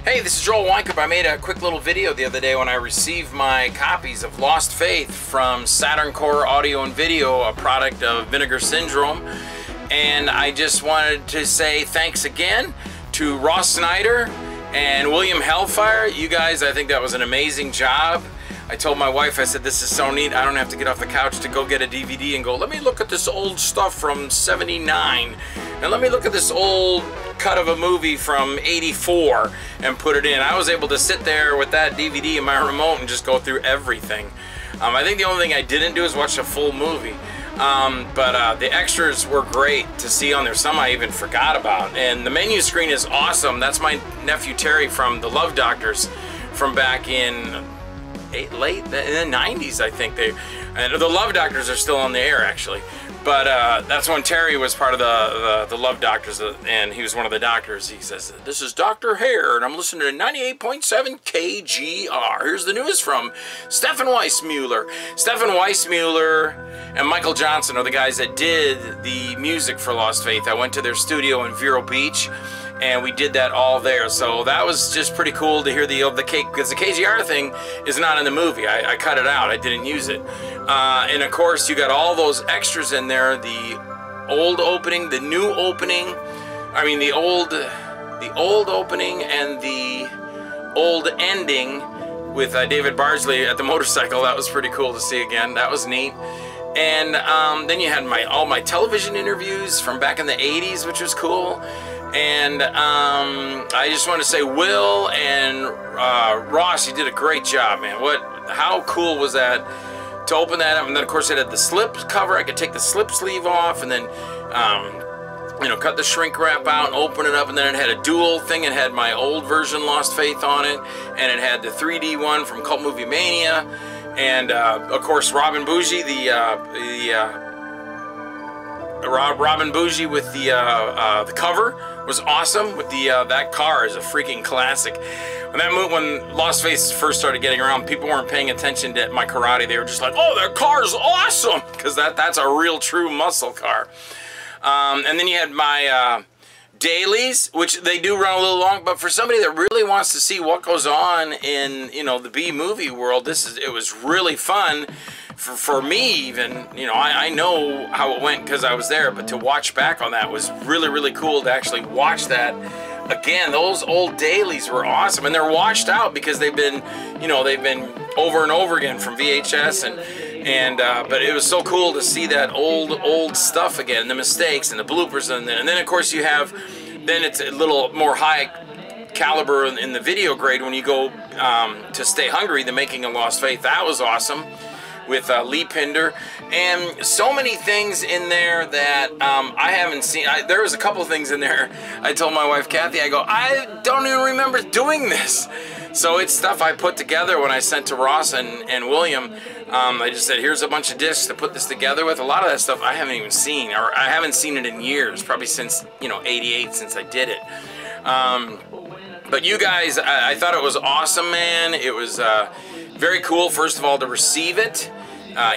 Hey, this is Joel Wynkoop. I made a quick little video the other day when I received my copies of Lost Faith from Saturn Core Audio and Video, a product of Vinegar Syndrome. And I just wanted to say thanks again to Ross Snyder and William Hellfire. You guys, I think that was an amazing job. I told my wife, I said, this is so neat, I don't have to get off the couch to go get a DVD and go, let me look at this old stuff from '79, and let me look at this old cut of a movie from '84 and put it in. I was able to sit there with that DVD in my remote and just go through everything. I think the only thing I didn't do is watch a full movie. But the extras were great to see on there. Some I even forgot about. And the menu screen is awesome. That's my nephew Terry from the Love Doctors from back in late in the 90s, I think. And the Love Doctors are still on the air, actually. But that's when Terry was part of the Love Doctors, and he was one of the doctors. He says, this is Dr. Hare, and I'm listening to 98.7 KGR. Here's the news from Stefan Weissmuller. Stefan Weissmuller and Michael Johnson are the guys that did the music for Lost Faith. I went to their studio in Vero Beach, and we did that all there. So that was just pretty cool to hear the cake, because the KGR thing is not in the movie. I cut it out. I didn't use it. And of course, you got all those extras in there: the old opening, the new opening. I mean, the old opening and the old ending with David Bardsley at the motorcycle. That was pretty cool to see again. That was neat. And then you had all my television interviews from back in the '80s, which was cool. And I just want to say, Will and Ross, you did a great job, man. How cool was that to open that up? And then of course it had the slip cover. I could take the slip sleeve off and then you know, cut the shrink wrap out and open it up, and then it had a dual thing. It had my old version Lost Faith on it, and it had the 3D one from Cult Movie Mania, and of course Robin Bougie, Robin Bougie with the cover was awesome. With that car is a freaking classic. When Lost Faith first started getting around, people weren't paying attention to my karate. They were just like, "Oh, that car's awesome," because that's a real true muscle car. And then you had my dailies, which they do run a little long, but for somebody that really wants to see what goes on in, you know, the B movie world, it was really fun. For me, even, you know, I know how it went because I was there, but to watch back on that was really, really cool to actually watch that again. Those old dailies were awesome, and they're washed out because they've been, you know, they've been over and over again from VHS, but it was so cool to see that old stuff again, the mistakes and the bloopers, and then of course you have, then it's a little more high caliber in the video grade when you go to Stay Hungry, the making of Lost Faith. That was awesome, with Lee Pinder, and so many things in there that I haven't seen. There was a couple things in there. I told my wife Kathy, I go, I don't even remember doing this. So it's stuff I put together when I sent to Ross and William. I just said, here's a bunch of discs to put this together with. A lot of that stuff I haven't even seen, or I haven't seen it in years, probably since, you know, '88, since I did it. But you guys, I thought it was awesome, man. It was very cool, first of all, to receive it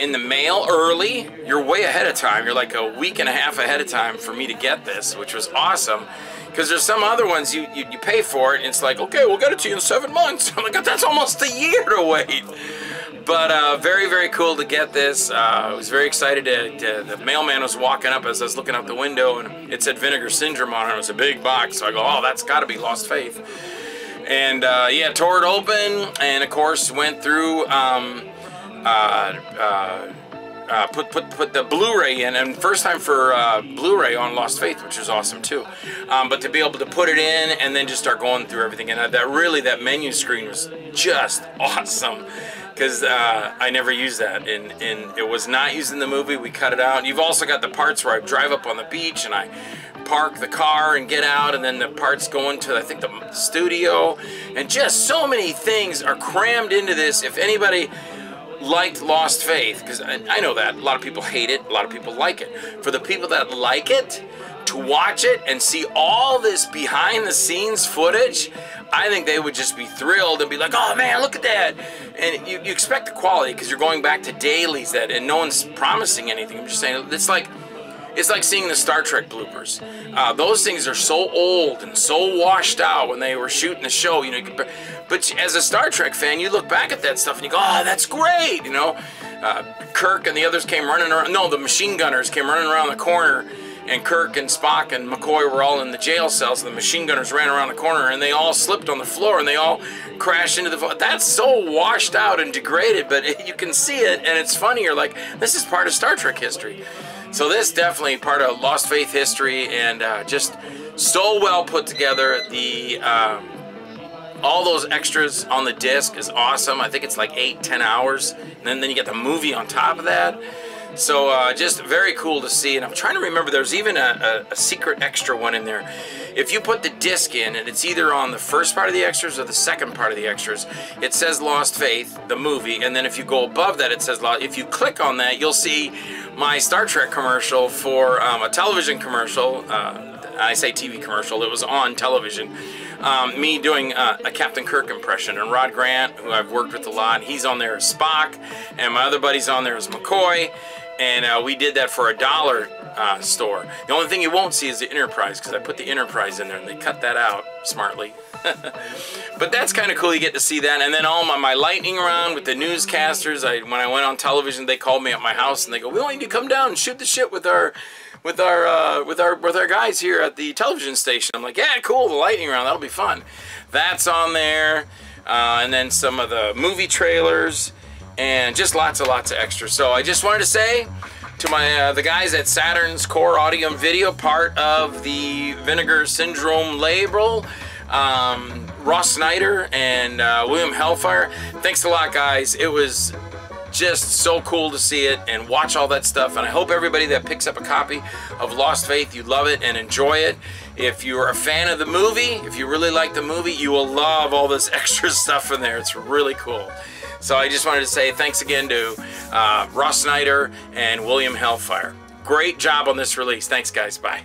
in the mail early. You're way ahead of time. You're like a week and a half ahead of time for me to get this, which was awesome. Because there's some other ones you pay for it, and it's like, okay, we'll get it to you in 7 months. I'm like, that's almost a year to wait. But very, very cool to get this. I was very excited. The mailman was walking up as I was looking out the window, and it said Vinegar Syndrome on it. It was a big box, so I go, oh, that's got to be Lost Faith. And yeah, tore it open, and of course went through, put the Blu Ray in, and first time for Blu Ray on Lost Faith, which is awesome too. But to be able to put it in and then just start going through everything, and that menu screen was just awesome, because I never used that, and it was not used in the movie. We cut it out. You've also got the parts where I drive up on the beach and I park the car and get out, and then the parts go into, I think, the studio, and just so many things are crammed into this. If anybody liked Lost Faith, because I know that a lot of people hate it, a lot of people like it. For the people that like it, to watch it and see all this behind the scenes footage, I think they would just be thrilled and be like, oh man, look at that. And you expect the quality because you're going back to dailies and no one's promising anything. I'm just saying, it's like It's like seeing the Star Trek bloopers. Those things are so old and so washed out when they were shooting the show, you know. But as a Star Trek fan, you look back at that stuff and you go, oh, that's great, you know. Kirk and the others came running around. No, the machine gunners came running around the corner, and Kirk and Spock and McCoy were all in the jail cells, and the machine gunners ran around the corner, and they all slipped on the floor, and they all crashed into the floor. That's so washed out and degraded, but you can see it, and it's funny. You're like, this is part of Star Trek history. So this is definitely part of Lost Faith history, and just so well put together. All those extras on the disc is awesome. I think it's like 8-10 hours, and then you get the movie on top of that. So just very cool to see. And I'm trying to remember, there's even a secret extra one in there. If you put the disc in, and it's either on the first part of the extras or the second part of the extras, it says Lost Faith, the movie, and then if you go above that, it says if you click on that, you'll see my Star Trek commercial for a television commercial. I say TV commercial, it was on television. Me doing a Captain Kirk impression, and Rod Grant, who I've worked with a lot, he's on there as Spock, and my other buddy's on there as McCoy, and we did that for $1 store. The only thing you won't see is the Enterprise, because I put the Enterprise in there, and they cut that out smartly. But that's kind of cool, you get to see that. And then all my lightning round with the newscasters, when I went on television, they called me at my house, and they go, we want you to come down and shoot the shit with our guys here at the television station. I'm like, yeah, cool, the lightning round, that'll be fun. That's on there, and then some of the movie trailers, and just lots of extras. So I just wanted to say to the guys at Saturn's Core Audio and Video, part of the Vinegar Syndrome label, Ross Snyder and William Hellfire, thanks a lot, guys. It was just so cool to see it and watch all that stuff, and I hope everybody that picks up a copy of Lost Faith, you love it and enjoy it. If you're a fan of the movie, if you really like the movie, you will love all this extra stuff in there. It's really cool. So I just wanted to say thanks again to Ross Snyder and William Hellfire. Great job on this release. Thanks, guys. Bye.